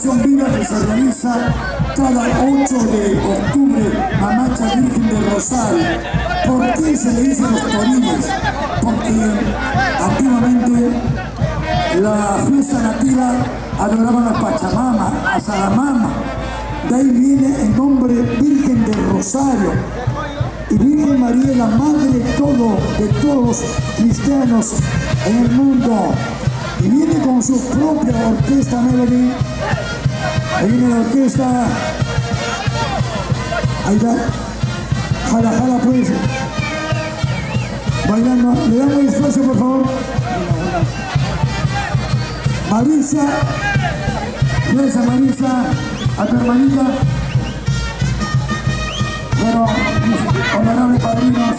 acción viva que se realiza cada 8 de octubre a Macha Virgen del Rosario. ¿Por qué se le dicen los torines? Porque antiguamente la fiesta nativa adoraban a Pachamama, a Saramama. De ahí viene el nombre Virgen del Rosario. Y Virgen María es la madre de todos los cristianos en el mundo. Y viene con su propia orquesta Melody. Ahí viene la orquesta. Ahí está. Jala, jala pues. Bailando. Le damos espacio por favor. Marisa. Gracias Marisa. A tu hermanita. Bueno, mis honorables padrinos.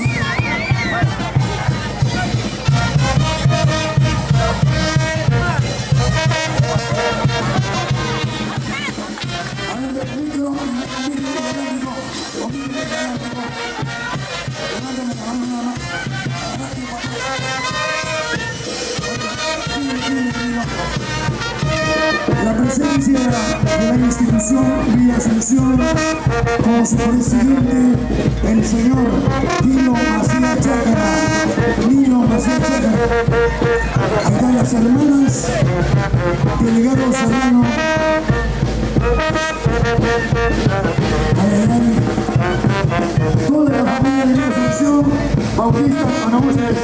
La presencia de la institución Villa Asunción como su presidente, el señor Nilo Macías Chácara. Nilo Macías Chácara. Acá las hermanas, delegados hermanos. Toda la familia de Villa Asunción, Bautista, con ustedes.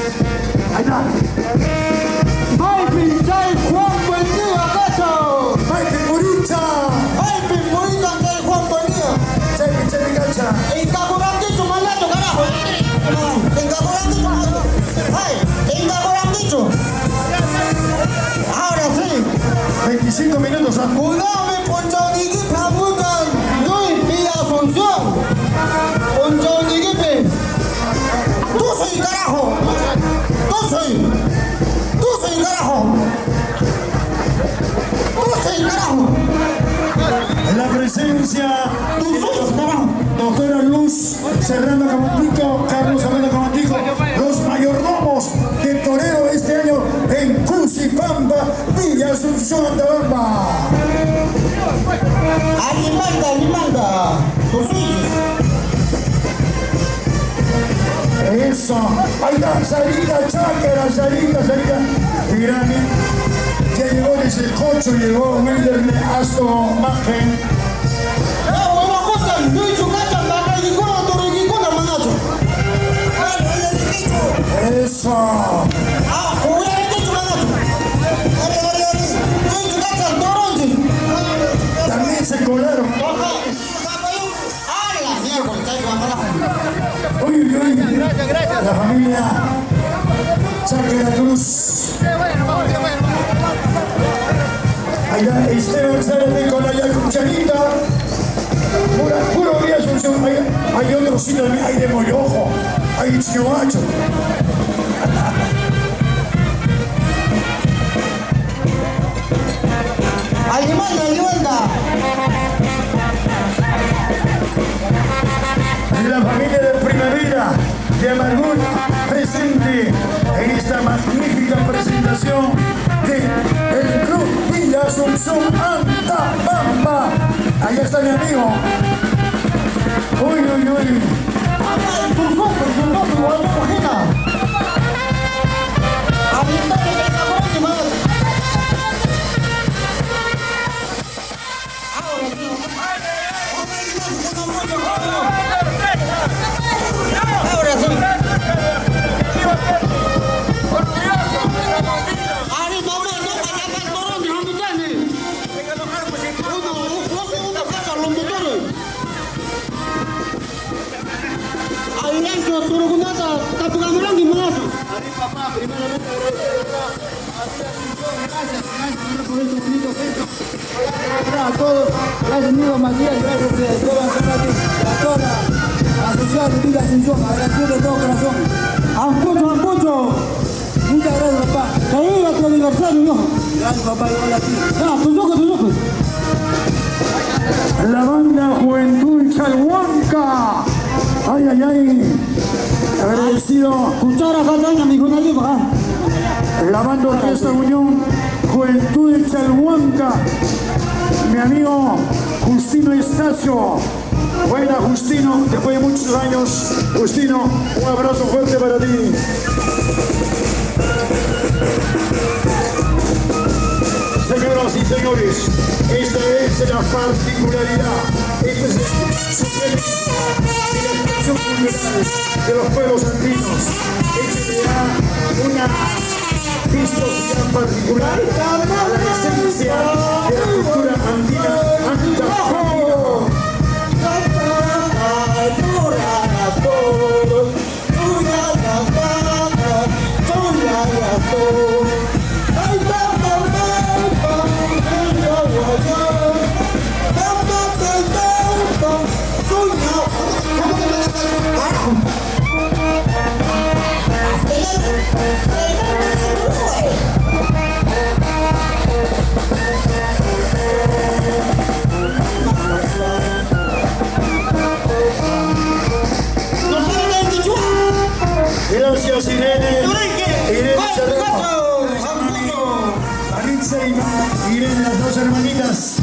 Ahí está. ¡Ay, Pinchay, Juan, buen día, cacho! ¡Ay, Pimpurita! ¡Ay, Pimpurita, que hay Juan, buen día! ¡Chay, Pinchay, cacha! ¡Encaborandito, malato, carajo! ¡Encaborandito, malato! ¡Ay, encaborandito! Ahora sí. 25 minutos, ¿ah? ¡Cuidado, Ponchauniqui, Papucan! ¡Luis, Villa Asunción! ¡Ponchauniqui! ¡Tú soy, carajo! ¡Tú soy! ¡Carajo! ¡Carajo! En la presencia doctora Luz Serrano Camantico, Carlos Serrano Camantico, los mayordomos del torero de este año en Cusipamba, Villa Asunción, Antabamba. Animanda, tus hijos. Eso, ahí está, Sarita Chácara, Sarita. Mirame, ya llegó desde el cocho, llegó Wilder Aston Martin. Eso. También se colaron. Uy, gracias. La familia Chácara Cruz. Allá Esteban Zárate con la cucharita. Puro Villa Asunción. Hay otro sitio también, hay de Mollojo, hay Chioacho. Ayimanda. La familia de Primavera de Amargún presente en esta magnífica presentación del Club Villa Asunción Antabamba. Allá está mi amigo. Uy. A todos, gracias Nilo Macías, gracias a Esteban Zárate, a toda la asociación de Villa Asunción, agradecido de todo corazón. Ampucho, muchas gracias papá. Que diga tu aniversario, hijo. Gracias papá, igual a ti. Ya, tus ojos. La banda Juventud Chalhuanca. Ay. Agradecido. Cuchara, cachaña, mi nadie para. La banda Orquesta Unión Juventud Chalhuanca. mi amigo Justino Estacio. Buena, Justino, después de muchos años. Justino, un abrazo fuerte para ti. Señoras y señores, esta es la particularidad, esta es su y la expresión cultural de los pueblos andinos. Este le da una vistosidad particular a la esencia de la cultura andina, Gracias, Irene. Irene Maritza y Irene, las dos hermanitas,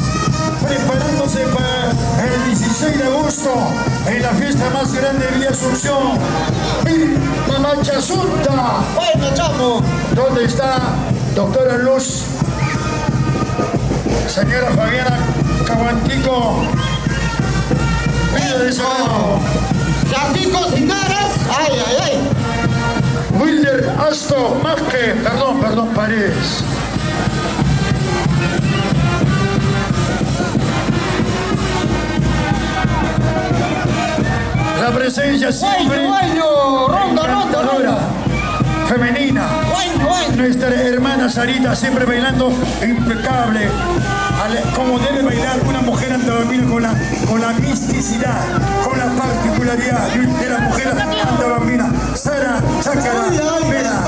preparándose para el 16 de agosto en la fiesta más grande de Villa Asunción, en Mamachazunta. Bueno, chamo. ¿Dónde está doctora Luz? Señora Fabiana Caguantico. Vida de Sagrado. Las cocinadas. Ay, ay, ay. Wilder Asto Másque, perdón, Paredes. La presencia siempre encantadora, femenina. Nuestra hermana Sarita siempre bailando impecable, como debe bailar una mujer andabambina, con la misticidad, con la particularidad de la mujer andabambina. Sara Chácara Vera.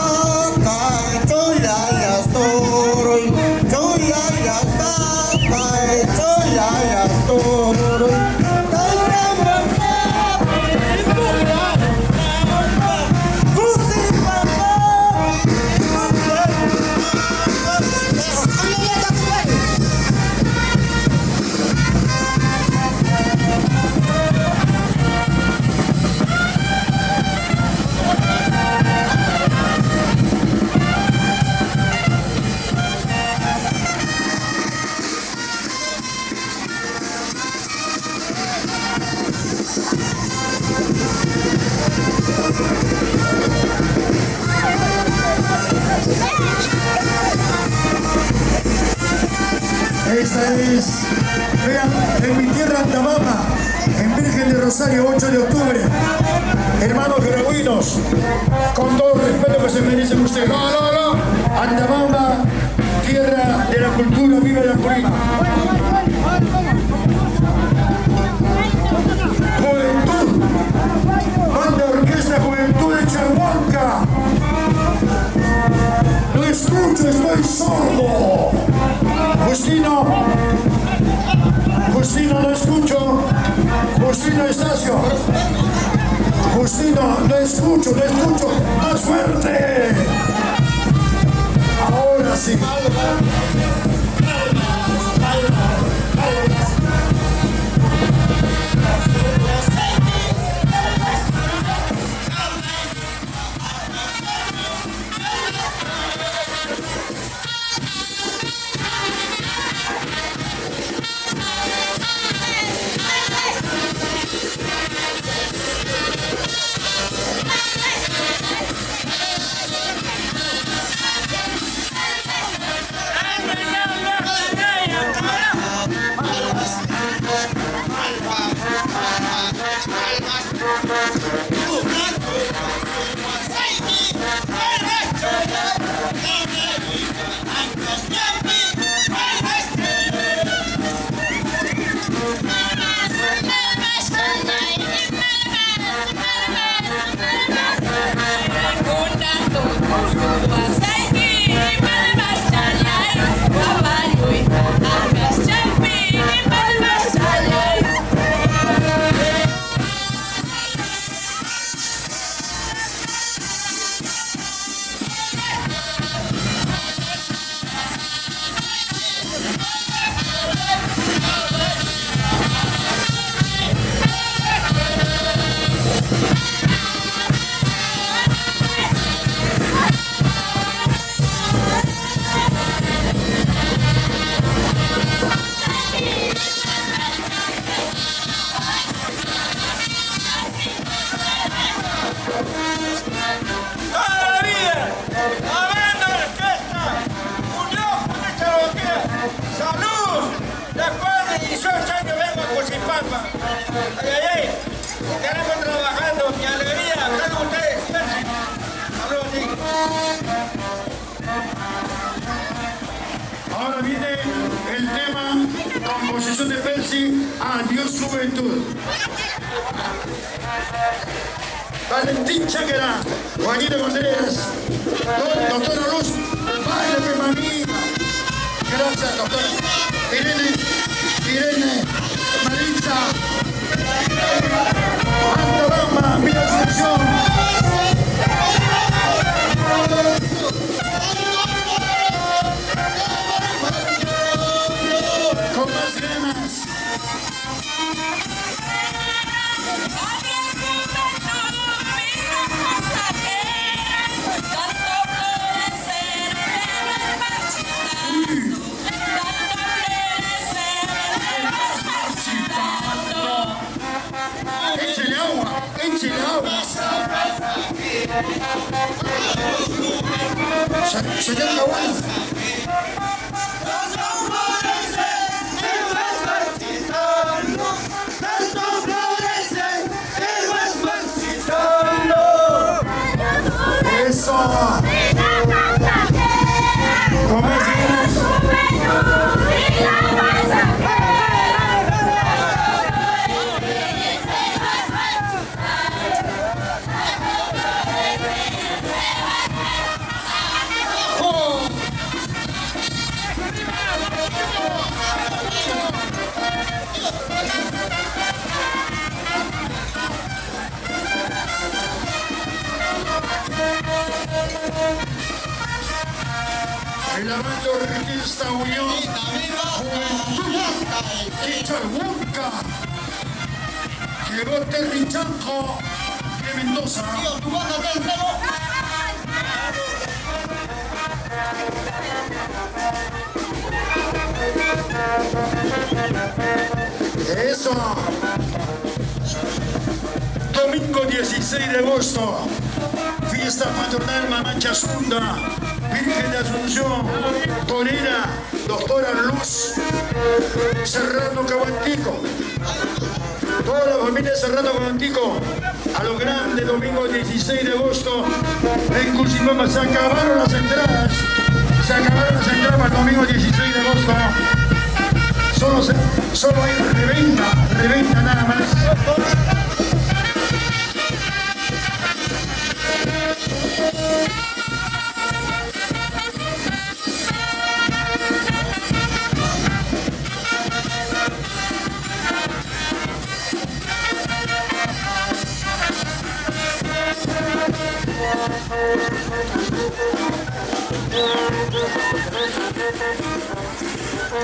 Esta es, vean, en mi tierra Antabamba, en Virgen de Rosario, 8 de octubre. Hermanos gregorinos, con todo el respeto que se merecen ustedes. No. Antabamba, tierra de la cultura, viva la prima. Juventud, banda orquesta Juventud de Chahuanca. No escucho, estoy sordo. Justino, no escucho. Justino Estacio. Justino, no escucho. Más fuerte. Ahora sí. Después de 18 años vengo a Cochipampa. Ay, ay, ay. Queremos trabajando. Mi alegría. Están ustedes. Hablo así. Ahora viene el tema, composición de Percy, Adiós Juventud. Valentín Cháquera, Juanito Contreras, doctora Luz, baile mamita. Gracias, doctora. Irene, Maritza, Antabamba, mira la selección. Con más ganas. Échale agua, échale agua. Se te acabó. Eso. ¿Cómo es? El amante orquesta Unión, Chicharhuanca, llegó Terry Chanjo de Mendoza. Eso. Domingo 16 de agosto, fiesta patronal Mamancha Sunda, Virgen de Asunción, Torera, doctora Luz, Serrano Cabantico. Toda la familia Serrano Cabantico, a lo grande, domingo 16 de agosto, en Cuchipampa. Se acabaron las entradas para el domingo 16 de agosto. Solo hay reventa nada más.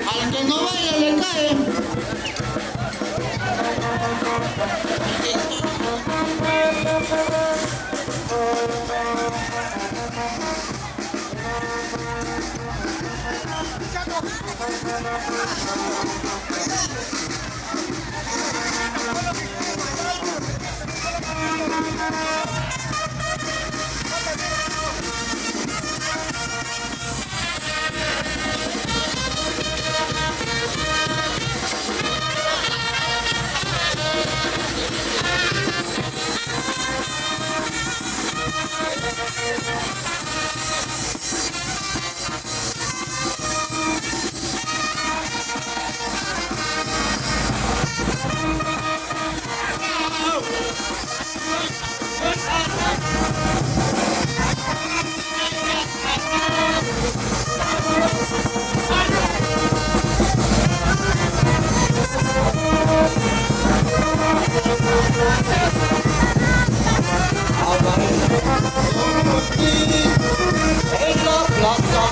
Al que no vaya le cae. En la plaza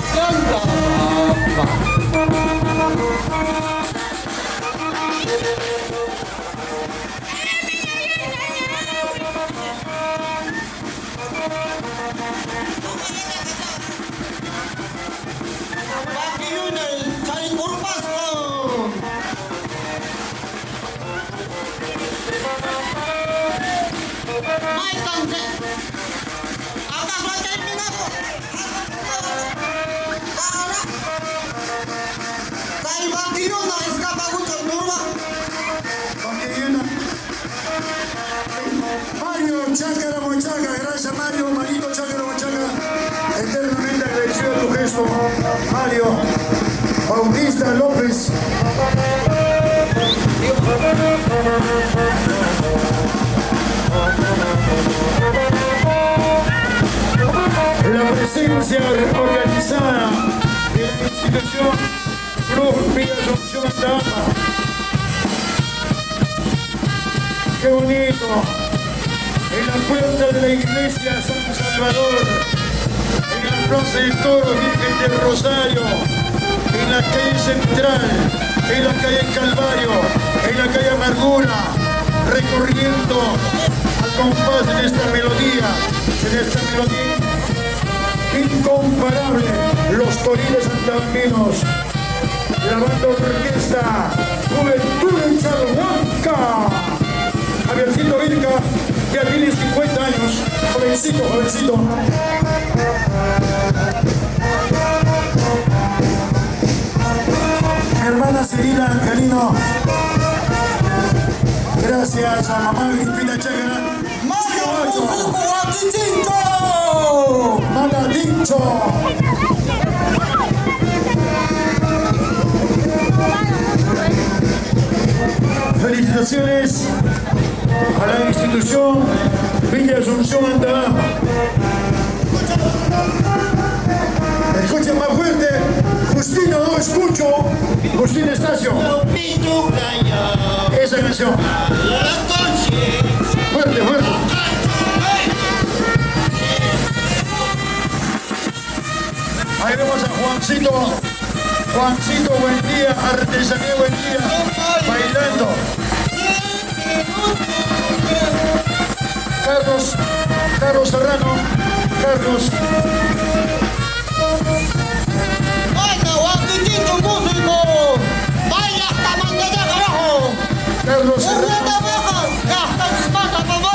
Bati Yuna escapa mucho turma. Mario Chácara Mochaca, gracias Mario, Marito Chácara Mochaca, eternamente agradecido a tu gesto, Mario. Bautista López. La presencia organizada de la institución Cruz Villa Asunción Andama. Qué bonito. En la puerta de la iglesia San Salvador, en la plaza de Toros Virgen del Rosario, en la calle Central, en la calle Calvario, en la calle Amargura, recorriendo al compás de esta melodía incomparable, los Toriles Santandaminos, la banda orquesta Juventud en Chalhuanca. Javiercito Virca, ya tiene 50 años, jovencito. Mi hermana Celina Angelino, gracias a mamá Crispina Chácara. ¡Manda Tincho! Felicitaciones a la institución Villa Asunción Andama. Escucha más fuerte, Justino, no escucho. Justino Estacio. Esa canción. Fuerte. Ahí vemos a Juancito, buen día, Artesanía, buen día, bailando. Carlos Serrano, ¡Vaya, guapitito músico! ¡Vaya hasta Mandela, carajo! Carlos Serrano. ¡Hasta Chispata, famoso!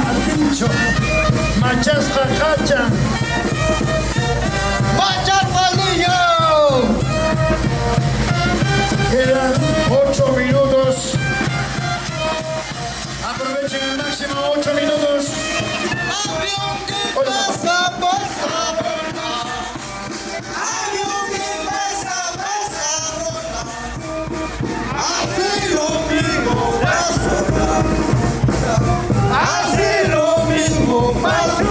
Atincho, Machasta Hacha, ¡Machas Palillo! quedan 8 minutos. Aprovechen al máximo 8 minutos. ¡Avión que pasa por Saborna! ¡Avión que pasa por Saborna! ¡Así lo mismo pasa! ¡Así lo mismo pasa!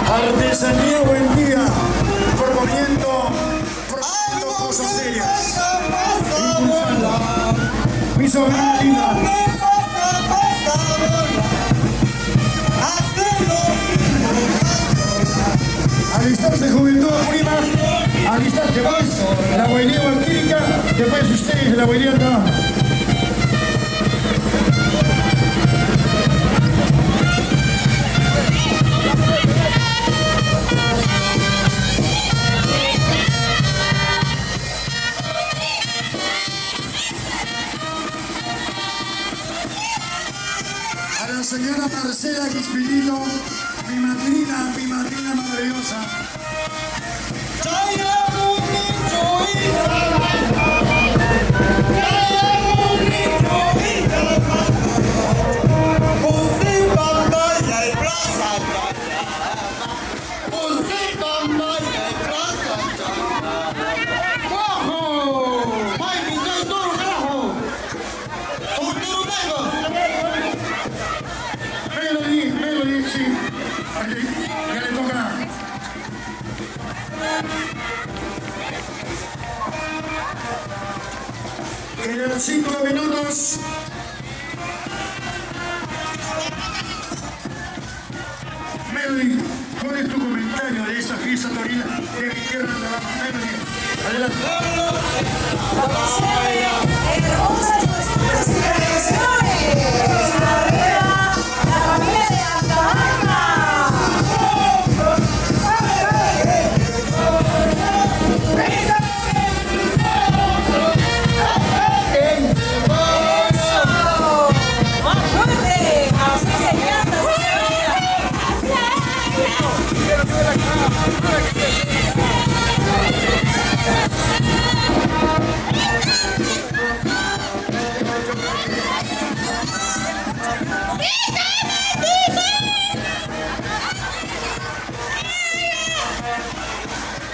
Artesanía, buen día, proponiendo cosas serias, impulsando mi sobrina linda. Alistarse Juventud Prima, alistarse más, la abuelía Valquírica, después ustedes, la abuelía acá. A la señora Marcela Quispilino, mi madrina maravillosa. ¡Calla, fiesta torina de mi tierra de la Mamá. Adelante. Hermosas costumbres y tradiciones. Arriba, la familia de Antabaca. Más fuerte, así se canta, así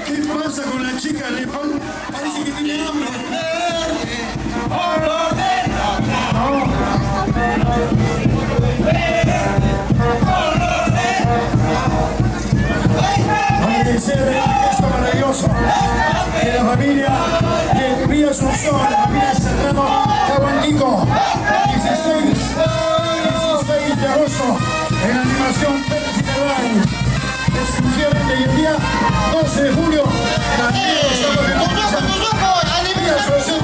¿Qué pasa con la chica? Le parece que tiene hambre. Agradecer esto maravilloso de la familia de Villa Asunción, la familia Serrano Caguantico, 16 de agosto en la animación Pérez exclusivamente y el día 12 de julio también estamos en Villa Asunción.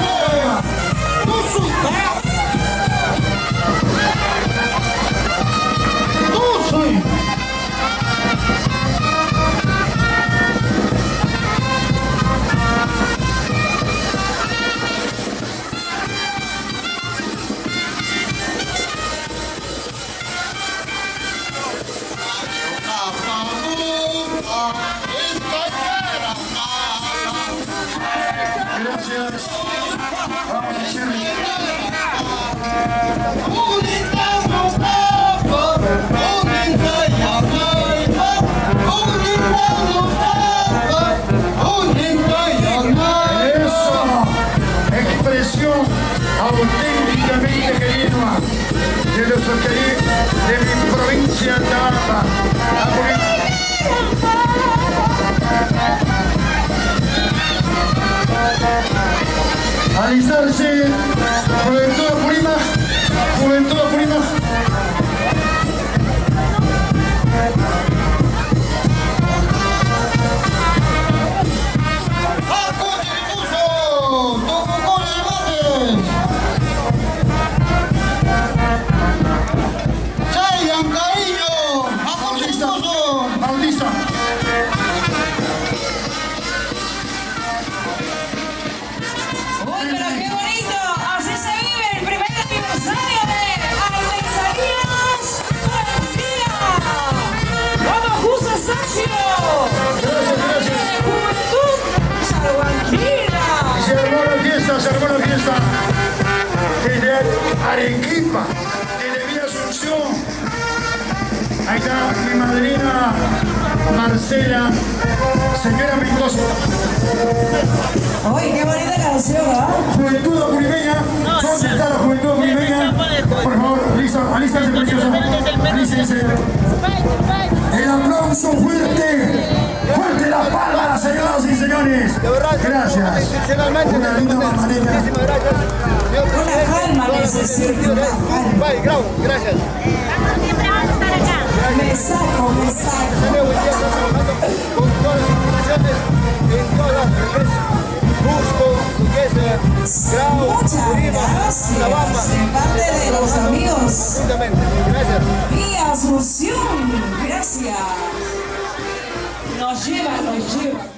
Gracias. Vamos a hacerle. Eso, expresión auténticamente genuina de mi provincia de Antabaca. Alistarse, Juventud Apurima, Juventud Apurima. Bautista. Uy, pero qué bonito, así se vive el primer aniversario de Artesanías Colombia. ¡Vamos, Justo Estacio! Gracias. Juventud Salvanquira. Se armó la fiesta desde Arequipa, desde Villa Asunción. Ahí está mi madrina Marcela, señora Mendoza. Uy, qué bonita canción, ¿ah? Juventud apurimeña, ¿dónde está la juventud apurimeña? Por favor, alístense preciosa, alístense. El aplauso fuerte, fuerte la palma, señoras y señores. Gracias. Una linda mamanera. Una calma necesito, una calma. Gracias. Siempre vamos a estar acá. Me saco. Tenemos ya trabajando con todas las instituciones en todas las regiones. Cusco, Suquesa, Grau, Muchas Lima, gracias. Labamba. De parte de los amigos. Absolutamente. Gracias. Villa Asunción. Gracias. Nos lleva.